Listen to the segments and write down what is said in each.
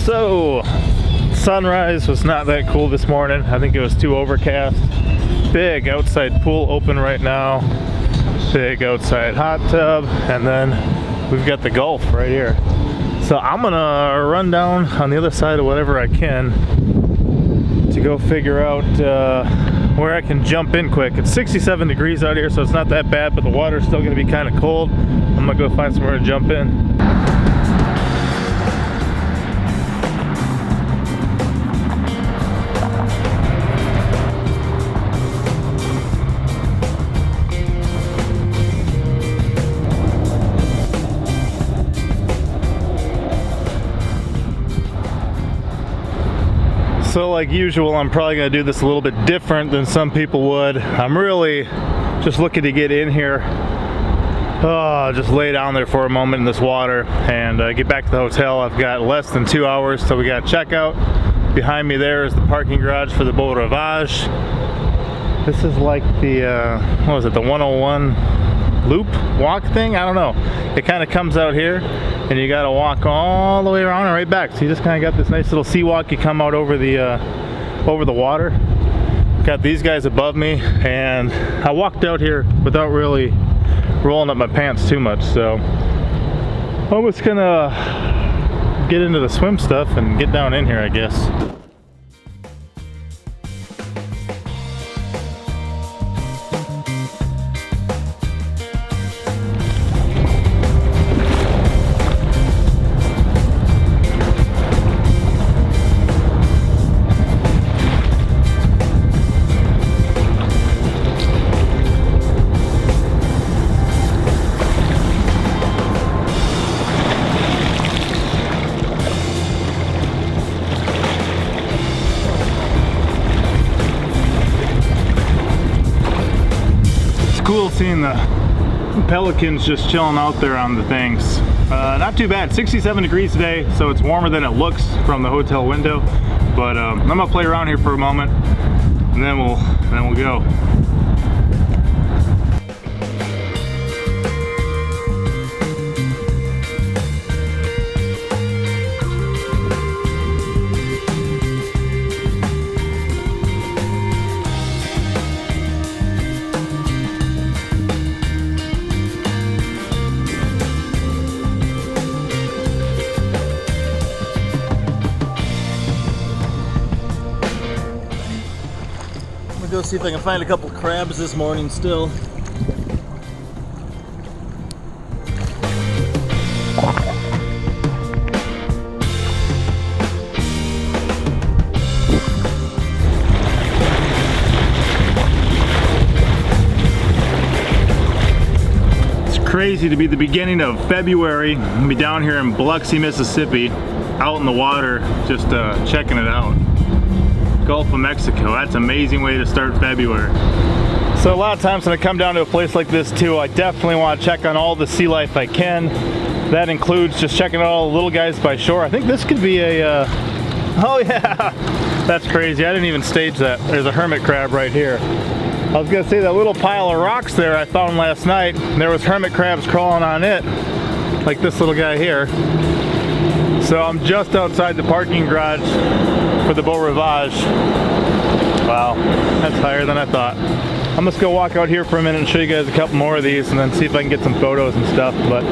So, sunrise was not that cool this morning. I think it was too overcast. Big outside pool open right now. Big outside hot tub. And then we've got the Gulf right here. So I'm gonna run down on the other side of whatever I can to go figure out where I can jump in quick. It's 67 degrees out here, so it's not that bad, but the water's still gonna be kind of cold. I'm gonna go find somewhere to jump in. So like usual, I'm probably gonna do this a little bit different than some people would. I'm really just looking to get in here, just lay down there for a moment in this water and get back to the hotel. I've got less than 2 hours till we got checkout. Behind me there is the parking garage for the Beau Rivage. This is like the, what was it, the 101 loop walk thing? I don't know. It kind of comes out here and you gotta walk all the way around and right back. So you just kind of got this nice little sea walk. You come out over the water. Got these guys above me, and I walked out here without really rolling up my pants too much. So I'm just gonna get into the swim stuff and get down in here, I guess. Cool seeing the pelicans just chilling out there on the things. Not too bad. 67 degrees today, so it's warmer than it looks from the hotel window. But I'm gonna play around here for a moment, and then we'll go. Go see if I can find a couple crabs this morning still. It's crazy to be the beginning of February and be down here in Biloxi, Mississippi, out in the water, just checking it out. Gulf of Mexico. That's an amazing way to start February. So a lot of times when I come down to a place like this too, I definitely want to check on all the sea life I can. That includes just checking out all the little guys by shore. I think this could be a, oh yeah, that's crazy. I didn't even stage that. There's a hermit crab right here. I was gonna say that little pile of rocks there I found last night, there was hermit crabs crawling on it, like this little guy here. So I'm just outside the parking garage for the Beau Rivage. Wow, that's higher than I thought. I'm just gonna walk out here for a minute and show you guys a couple more of these and then see if I can get some photos and stuff. But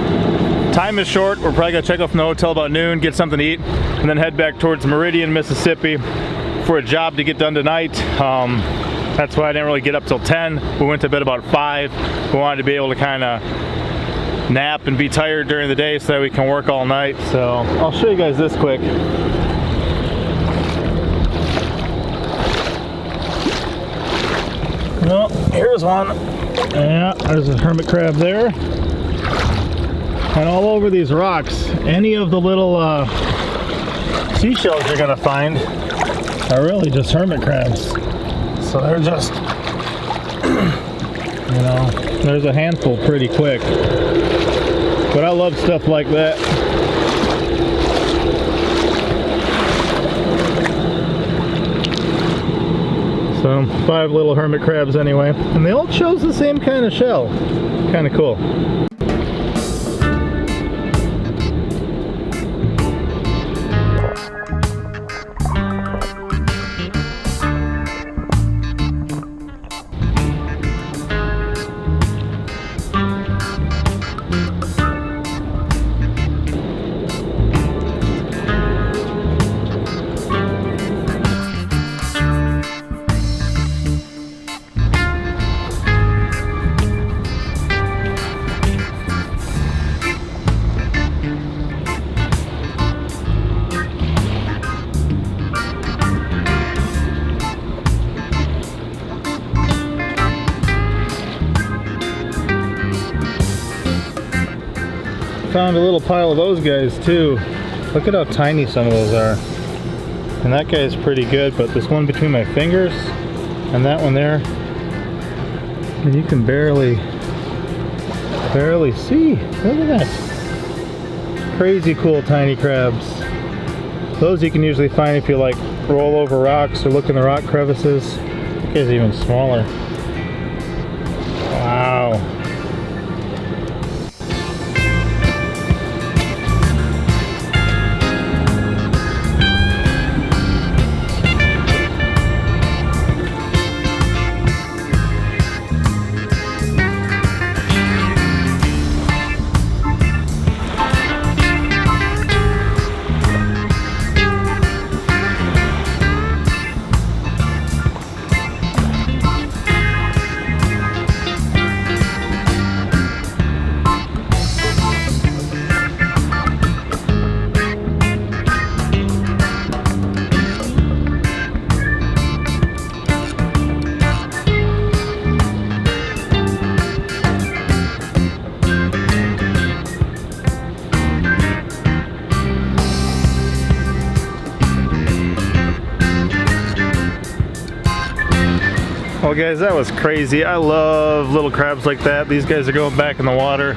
time is short. We're probably gonna check out from the hotel about noon, get something to eat, and then head back towards Meridian, Mississippi for a job to get done tonight. That's why I didn't really get up till 10. We went to bed about 5. We wanted to be able to kind of nap and be tired during the day so that we can work all night. So I'll show you guys this quick. Well, here's one. Yeah, there's a hermit crab there. And all over these rocks, any of the little seashells you're gonna find are really just hermit crabs. So they're just, you know, there's a handful pretty quick. But I love stuff like that. So 5 little hermit crabs anyway, and they all chose the same kind of shell. Kind of cool. found a little pile of those guys too. Look at how tiny some of those are. And that guy's pretty good, but this one between my fingers and that one there, and you can barely see. Look at that. Crazy cool tiny crabs. Those you can usually find if you like roll over rocks or look in the rock crevices. That guy's even smaller. Wow. Well guys, that was crazy. I love little crabs like that. These guys are going back in the water.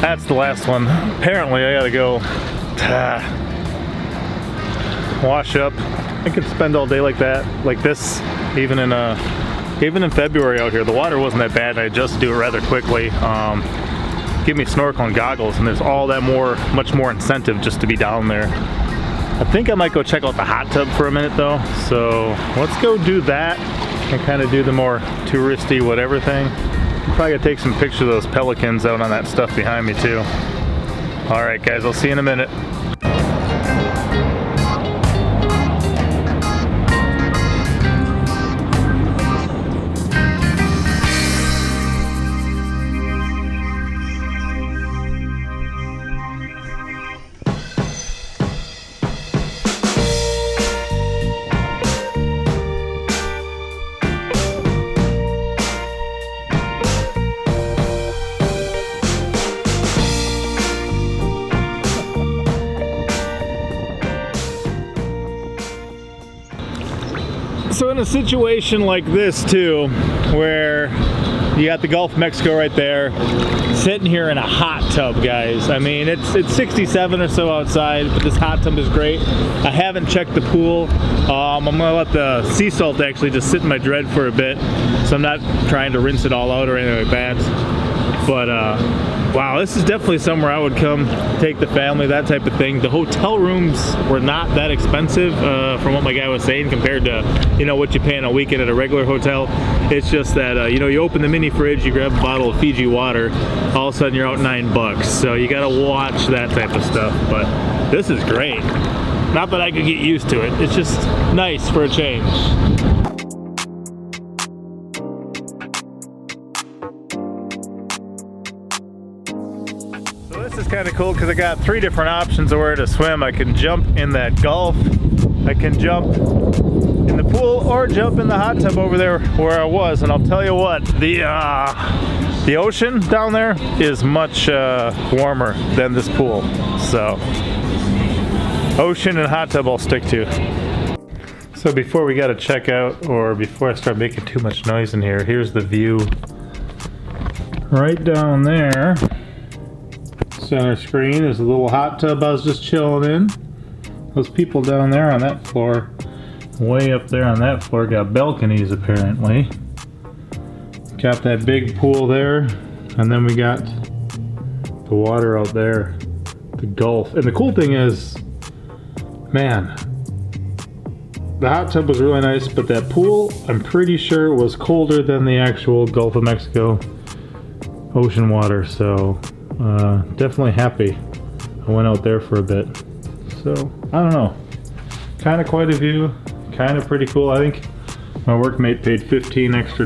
That's the last one. Apparently I gotta go wash up. I could spend all day like that, like this, even in February out here. The water wasn't that bad, and I just do it rather quickly. Give me snorkeling goggles, and there's all that much more incentive just to be down there. I think I might go check out the hot tub for a minute though, so let's go do that and kind of do the more touristy whatever thing. Probably gonna take some pictures of those pelicans out on that stuff behind me too. Alright guys, I'll see you in a minute. So in a situation like this too, where you got the Gulf of Mexico right there, sitting here in a hot tub, guys. I mean, it's 67 or so outside, but this hot tub is great. I haven't checked the pool. I'm gonna let the sea salt actually just sit in my dread for a bit, so I'm not trying to rinse it all out or anything like that. But wow, this is definitely somewhere I would come, take the family, that type of thing. The hotel rooms were not that expensive from what my guy was saying compared to, you know, what you pay in a weekend at a regular hotel. It's just that, you know, you open the mini fridge, you grab a bottle of Fiji water, all of a sudden you're out $9. So you gotta watch that type of stuff. But this is great. Not that I could get used to it. It's just nice for a change. This is kind of cool because I got 3 different options of where to swim. I can jump in that Gulf, I can jump in the pool, or jump in the hot tub over there where I was. And I'll tell you what, the ocean down there is much warmer than this pool. So ocean and hot tub I'll stick to. So before we got to check out, or before I start making too much noise in here, here's the view right down there. Center screen is a little hot tub I was just chilling in. Those people down there on that floor, way up there on that floor, got balconies apparently. Got that big pool there, and then we got the water out there, the Gulf. And the cool thing is, man, the hot tub was really nice, but that pool, I'm pretty sure, was colder than the actual Gulf of Mexico ocean water. So definitely happy I went out there for a bit. So I don't know, kind of quite a view, kind of pretty cool. I think my workmate paid $15 extra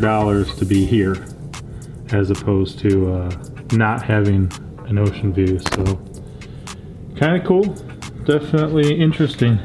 to be here as opposed to not having an ocean view. So kind of cool, definitely interesting.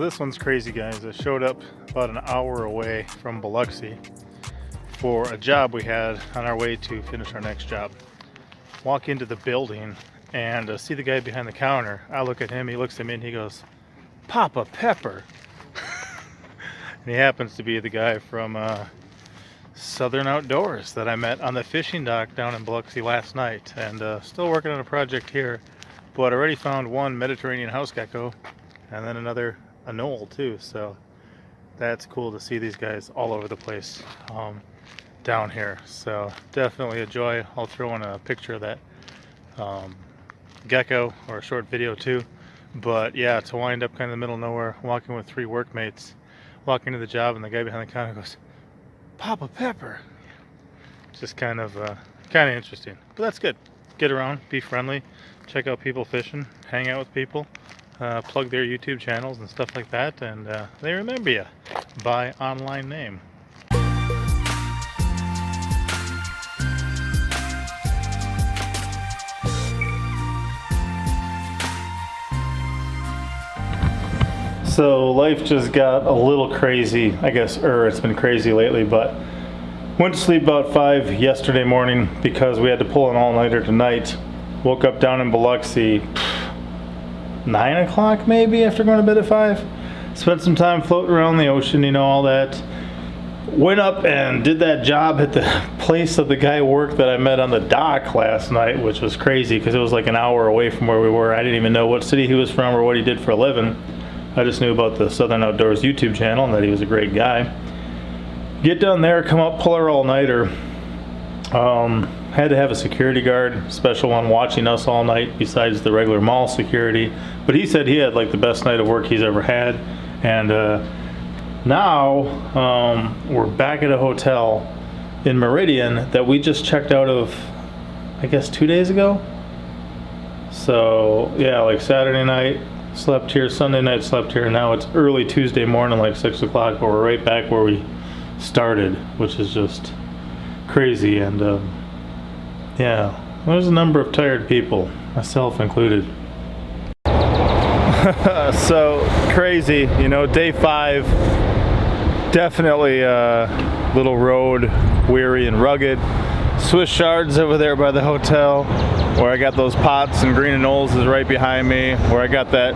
This one's crazy, guys. I showed up about an hour away from Biloxi for a job we had on our way to finish our next job. Walk into the building and see the guy behind the counter. I look at him, he looks at me, and he goes, "Papa Pepper." And he happens to be the guy from Southern Outdoors that I met on the fishing dock down in Biloxi last night, and still working on a project here, but already found one Mediterranean house gecko and then another anole too, so that's cool to see these guys all over the place down here. So definitely a joy. I'll throw in a picture of that gecko or a short video too. But yeah, to wind up kind of in the middle of nowhere, walking with 3 workmates, walking to the job, and the guy behind the counter goes, "Papa Pepper." Just kind of interesting, but that's good. Get around, be friendly, check out people fishing, hang out with people, plug their YouTube channels and stuff like that, and they remember you by online name. So life just got a little crazy, I guess, it's been crazy lately, but went to sleep about 5 yesterday morning because we had to pull an all-nighter tonight. Woke up down in Biloxi 9 o'clock maybe after going to bed at 5. Spent some time floating around the ocean, you know, all that. Went up and did that job at the place of the guy worked that I met on the dock last night, which was crazy because it was like an hour away from where we were. I didn't even know what city he was from or what he did for a living. I just knew about the Southern Outdoors YouTube channel and that he was a great guy. Get down there, come up, pull our all-nighter. Had to have a security guard, special one, watching us all night besides the regular mall security. But he said he had like the best night of work he's ever had. And now we're back at a hotel in Meridian that we just checked out of, I guess, 2 days ago. So yeah, like Saturday night, slept here, Sunday night slept here, and now it's early Tuesday morning, like 6 o'clock, but we're right back where we started, which is just crazy. And yeah, there's a number of tired people, myself included. So crazy, you know, day 5, definitely a little road weary and rugged. Swiss Shards over there by the hotel, where I got those pots, and Green Anoles is right behind me, where I got that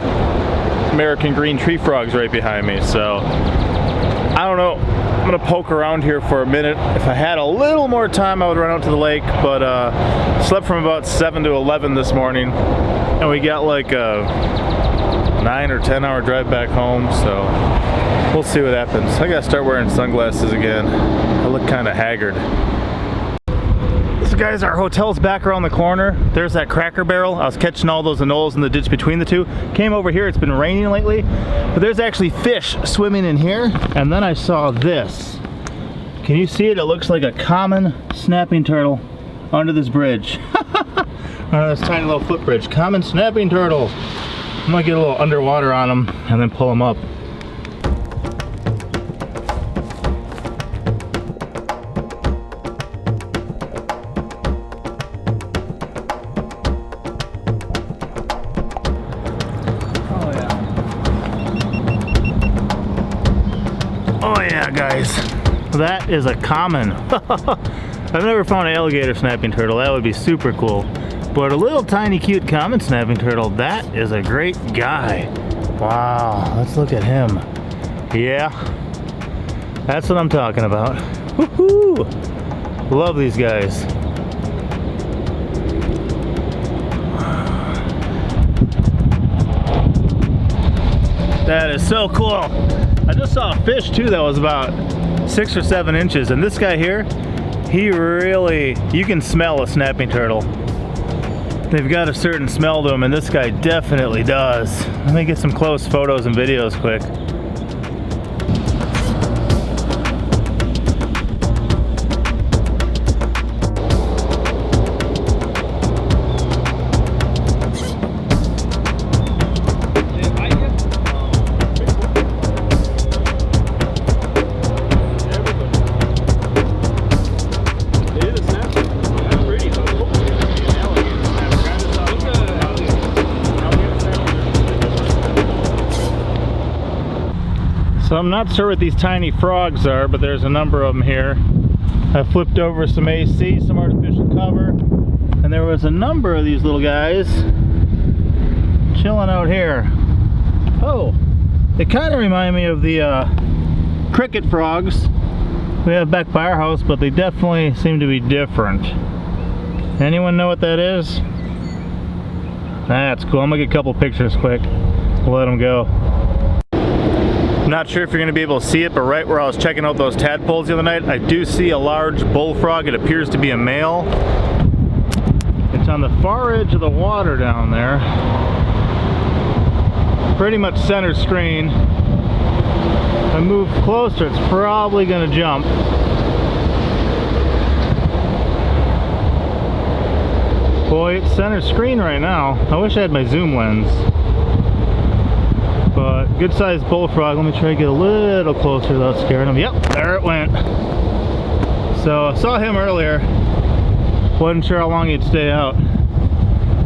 American green tree frogs right behind me. So I don't know, I'm gonna poke around here for a minute. If I had a little more time, I would run out to the lake, but slept from about 7 to 11 this morning, and we got like a 9 or 10 hour drive back home, so we'll see what happens. I gotta start wearing sunglasses again. I look kind of haggard. So guys, our hotel's back around the corner. There's that Cracker Barrel. I was catching all those anoles in the ditch between the two. Came over here, it's been raining lately, but there's actually fish swimming in here. And then I saw this. Can you see it? It looks like a common snapping turtle under this bridge. Under this tiny little footbridge. Common snapping turtle. I'm gonna get a little underwater on them and then pull them up. Oh yeah, guys, that is a common. I've never found an alligator snapping turtle. That would be super cool. But a little tiny cute common snapping turtle, that is a great guy. Wow, let's look at him. Yeah, that's what I'm talking about. Woohoo! Love these guys. That is so cool. I just saw a fish too that was about 6 or 7 inches, and this guy here, he really, you can smell a snapping turtle. They've got a certain smell to them, and this guy definitely does. Let me get some close photos and videos quick. I'm not sure what these tiny frogs are, but there's a number of them here. I flipped over some AC, some artificial cover, and there was a number of these little guys chilling out here. Oh, they kind of remind me of the cricket frogs we have back by our house, but they definitely seem to be different. Anyone know what that is? That's cool. I'm gonna get a couple pictures quick. We'll let them go. I'm not sure if you're gonna be able to see it, but right where I was checking out those tadpoles the other night, I do see a large bullfrog. It appears to be a male. It's on the far edge of the water down there. Pretty much center screen. If I move closer, it's probably gonna jump. Boy, it's center screen right now. I wish I had my zoom lens. But good sized bullfrog. Let me try to get a little closer without scaring him. Yep, there it went. So I saw him earlier. Wasn't sure how long he'd stay out.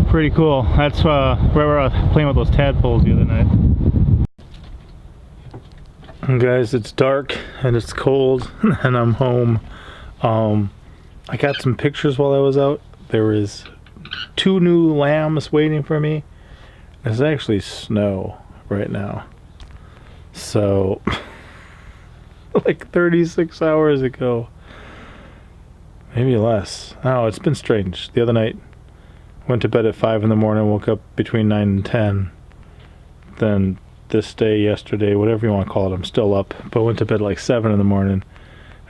Pretty cool. That's right where I was playing with those tadpoles the other night. And guys, it's dark and it's cold and I'm home. I got some pictures while I was out. There was 2 new lambs waiting for me. There's actually snow right now. So like 36 hours ago, maybe less. Oh, it's been strange. The other night went to bed at 5 in the morning, woke up between 9 and 10. Then this day, yesterday, whatever you want to call it, I'm still up, but went to bed at like 7 in the morning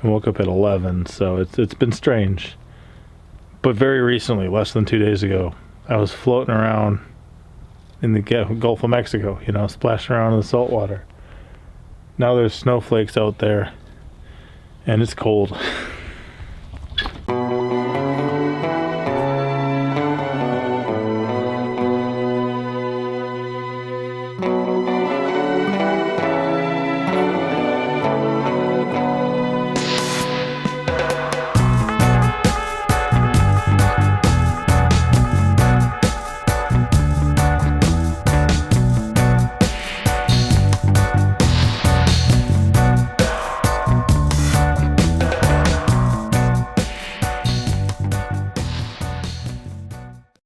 and woke up at 11. So it's been strange. But very recently, less than 2 days ago, I was floating around in the Gulf of Mexico, you know, splashing around in the salt water. Now there's snowflakes out there and it's cold.